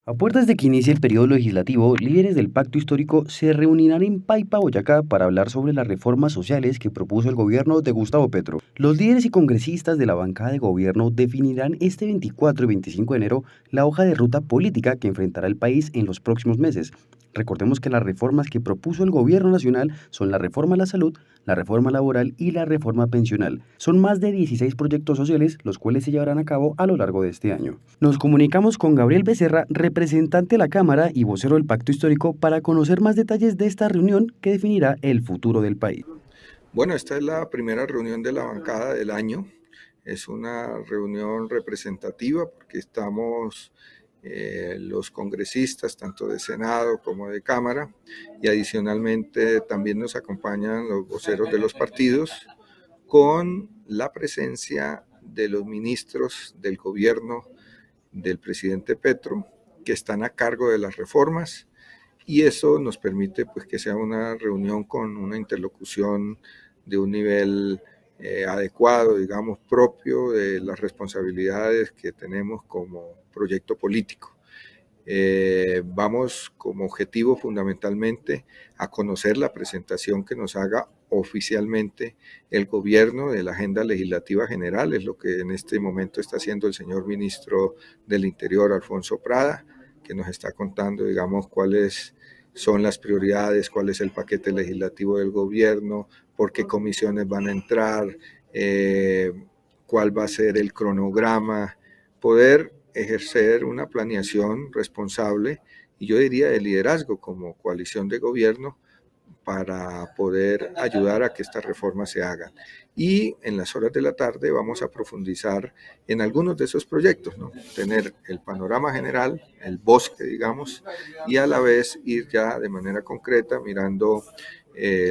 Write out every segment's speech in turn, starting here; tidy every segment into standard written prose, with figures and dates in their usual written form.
A puertas de que inicie el periodo legislativo, líderes del Pacto Histórico se reunirán en Paipa, Boyacá, para hablar sobre las reformas sociales que propuso el gobierno de Gustavo Petro. Los líderes y congresistas de la bancada de gobierno definirán este 24 y 25 de enero la hoja de ruta política que enfrentará el país en los próximos meses. Recordemos que las reformas que propuso el gobierno nacional son la reforma a la salud, la reforma laboral y la reforma pensional. Son más de 16 proyectos sociales los cuales se llevarán a cabo a lo largo de este año. Nos comunicamos con Gabriel Becerra, representante de la Cámara y vocero del Pacto Histórico, para conocer más detalles de esta reunión que definirá el futuro del país. Bueno, esta es la primera reunión de la bancada del año. Es una reunión representativa porque estamos los congresistas, tanto de Senado como de Cámara, y adicionalmente también nos acompañan los voceros de los partidos, con la presencia de los ministros del gobierno del presidente Petro, que están a cargo de las reformas, y eso nos permite pues, que sea una reunión con una interlocución de un nivel adecuado, digamos, propio de las responsabilidades que tenemos como proyecto político. Vamos como objetivo fundamentalmente a conocer la presentación que nos haga oficialmente el gobierno de la agenda legislativa general, es lo que en este momento está haciendo el señor ministro del Interior, Alfonso Prada, que nos está contando, digamos, cuáles son las prioridades, cuál es el paquete legislativo del gobierno, por qué comisiones van a entrar, cuál va a ser el cronograma, poder ejercer una planeación responsable y yo diría de liderazgo como coalición de gobierno para poder ayudar a que estas reformas se hagan. Y en las horas de la tarde vamos a profundizar en algunos de esos proyectos, ¿no? Tener el panorama general, el bosque, digamos, y a la vez ir ya de manera concreta mirando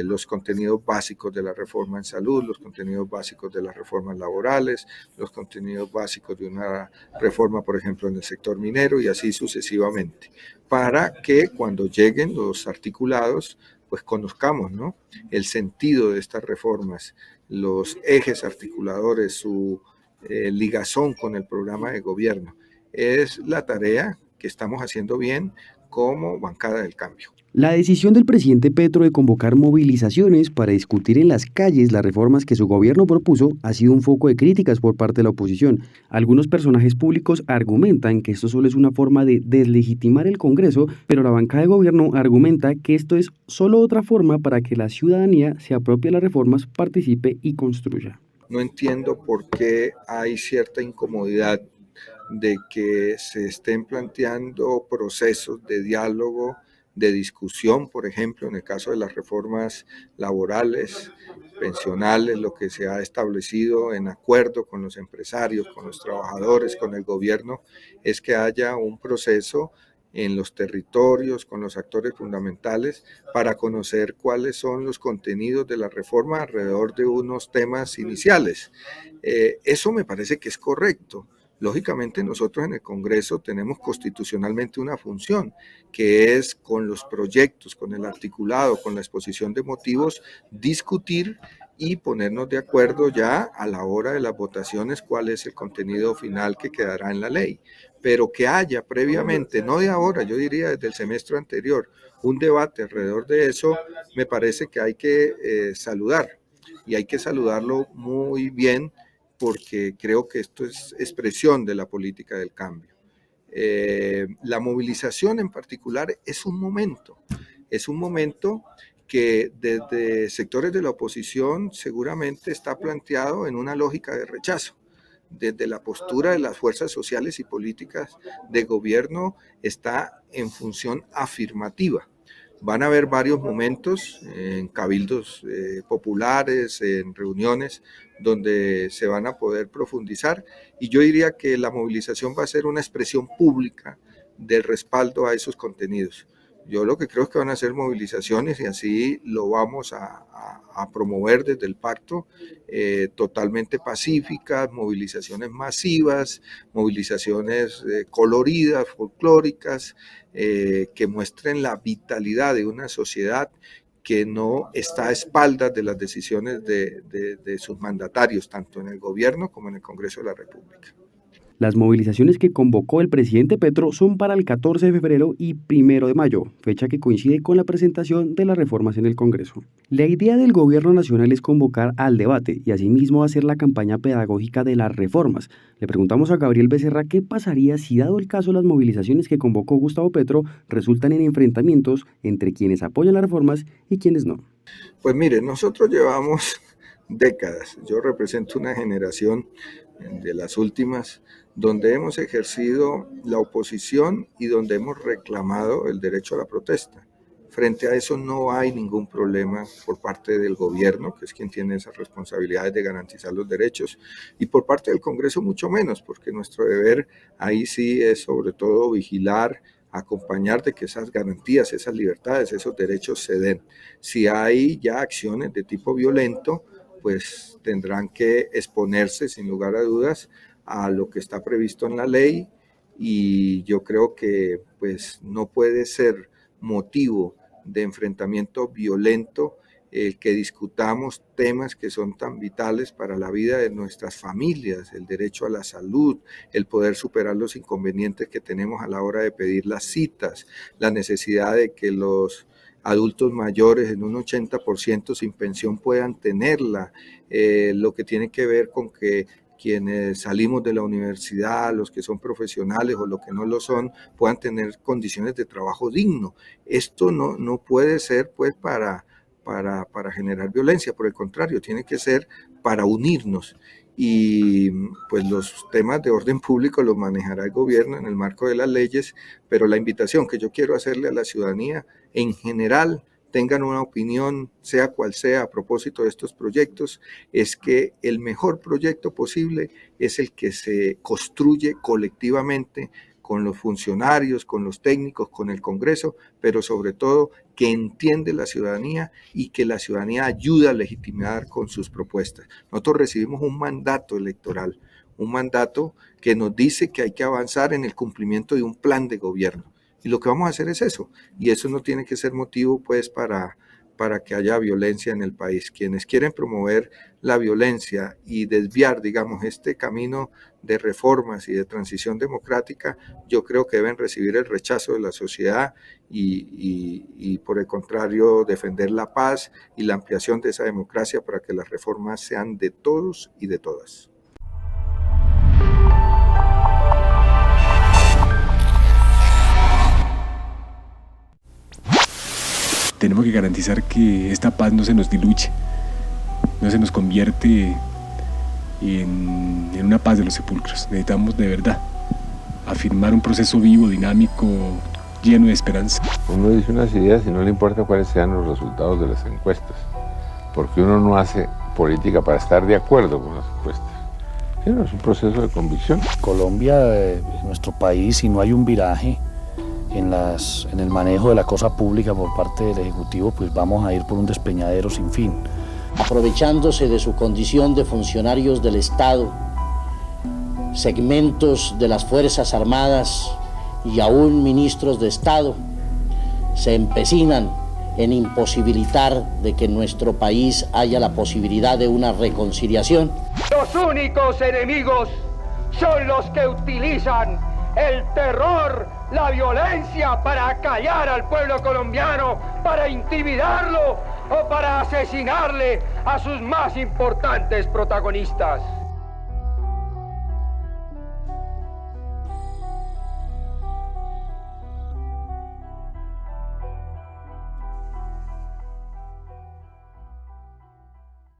los contenidos básicos de la reforma en salud, los contenidos básicos de las reformas laborales, los contenidos básicos de una reforma, por ejemplo, en el sector minero y así sucesivamente, para que cuando lleguen los articulados, pues conozcamos, ¿no?, el sentido de estas reformas, los ejes articuladores, su ligazón con el programa de gobierno. Es la tarea que estamos haciendo bien como bancada del cambio. La decisión del presidente Petro de convocar movilizaciones para discutir en las calles las reformas que su gobierno propuso ha sido un foco de críticas por parte de la oposición. Algunos personajes públicos argumentan que esto solo es una forma de deslegitimar el Congreso, pero la bancada de gobierno argumenta que esto es solo otra forma para que la ciudadanía se apropie de las reformas, participe y construya. No entiendo por qué hay cierta incomodidad de que se estén planteando procesos de diálogo, de discusión, por ejemplo, en el caso de las reformas laborales, pensionales, lo que se ha establecido en acuerdo con los empresarios, con los trabajadores, con el gobierno, es que haya un proceso en los territorios, con los actores fundamentales, para conocer cuáles son los contenidos de la reforma alrededor de unos temas iniciales. Eso me parece que es correcto. Lógicamente nosotros en el Congreso tenemos constitucionalmente una función, que es con los proyectos, con el articulado, con la exposición de motivos, discutir y ponernos de acuerdo ya a la hora de las votaciones cuál es el contenido final que quedará en la ley. Pero que haya previamente, no de ahora, yo diría desde el semestre anterior, un debate alrededor de eso, me parece que hay que saludar y hay que saludarlo muy bien porque creo que esto es expresión de la política del cambio. La movilización en particular es un momento que desde sectores de la oposición seguramente está planteado en una lógica de rechazo. Desde la postura de las fuerzas sociales y políticas de gobierno está en función afirmativa. Van a haber varios momentos en cabildos populares, en reuniones, donde se van a poder profundizar y yo diría que la movilización va a ser una expresión pública del respaldo a esos contenidos. Yo lo que creo es que van a ser movilizaciones y así lo vamos a promover desde el pacto, totalmente pacíficas, movilizaciones masivas, movilizaciones coloridas, folclóricas, que muestren la vitalidad de una sociedad que no está a espaldas de las decisiones de sus mandatarios, tanto en el gobierno como en el Congreso de la República. Las movilizaciones que convocó el presidente Petro son para el 14 de febrero y 1 de mayo, fecha que coincide con la presentación de las reformas en el Congreso. La idea del gobierno nacional es convocar al debate y asimismo hacer la campaña pedagógica de las reformas. Le preguntamos a Gabriel Becerra qué pasaría si, dado el caso, las movilizaciones que convocó Gustavo Petro resultan en enfrentamientos entre quienes apoyan las reformas y quienes no. Pues mire, nosotros llevamos décadas, yo represento una generación de las últimas, donde hemos ejercido la oposición y donde hemos reclamado el derecho a la protesta. Frente a eso no hay ningún problema por parte del gobierno, que es quien tiene esas responsabilidades de garantizar los derechos, y por parte del Congreso mucho menos, porque nuestro deber ahí sí es sobre todo vigilar, acompañar de que esas garantías, esas libertades, esos derechos se den. Si hay ya acciones de tipo violento, pues tendrán que exponerse sin lugar a dudas a lo que está previsto en la ley, y yo creo que pues no puede ser motivo de enfrentamiento violento el que discutamos temas que son tan vitales para la vida de nuestras familias, el derecho a la salud, el poder superar los inconvenientes que tenemos a la hora de pedir las citas, la necesidad de que los adultos mayores en un 80% sin pensión puedan tenerla, lo que tiene que ver con que quienes salimos de la universidad, los que son profesionales o los que no lo son, puedan tener condiciones de trabajo digno. Esto no puede ser pues para generar violencia, por el contrario, tiene que ser para unirnos. Y pues los temas de orden público los manejará el gobierno en el marco de las leyes, pero la invitación que yo quiero hacerle a la ciudadanía en general, tengan una opinión, sea cual sea, a propósito de estos proyectos, es que el mejor proyecto posible es el que se construye colectivamente con los funcionarios, con los técnicos, con el Congreso, pero sobre todo que entiende la ciudadanía y que la ciudadanía ayuda a legitimar con sus propuestas. Nosotros recibimos un mandato electoral, un mandato que nos dice que hay que avanzar en el cumplimiento de un plan de gobierno. Y lo que vamos a hacer es eso, y eso no tiene que ser motivo pues para que haya violencia en el país. Quienes quieren promover la violencia y desviar, digamos, este camino de reformas y de transición democrática, yo creo que deben recibir el rechazo de la sociedad y por el contrario, defender la paz y la ampliación de esa democracia para que las reformas sean de todos y de todas. Tenemos que garantizar que esta paz no se nos diluye, no se nos convierte en una paz de los sepulcros. Necesitamos de verdad afirmar un proceso vivo, dinámico, lleno de esperanza. Uno dice unas ideas y no le importa cuáles sean los resultados de las encuestas, porque uno no hace política para estar de acuerdo con las encuestas, sino es un proceso de convicción. Colombia es nuestro país y no hay un viraje en el manejo de la cosa pública por parte del Ejecutivo, pues vamos a ir por un despeñadero sin fin. Aprovechándose de su condición de funcionarios del Estado, segmentos de las Fuerzas Armadas y aún ministros de Estado se empecinan en imposibilitar de que en nuestro país haya la posibilidad de una reconciliación. Los únicos enemigos son los que utilizan el terror, la violencia para acallar al pueblo colombiano, para intimidarlo o para asesinarle a sus más importantes protagonistas.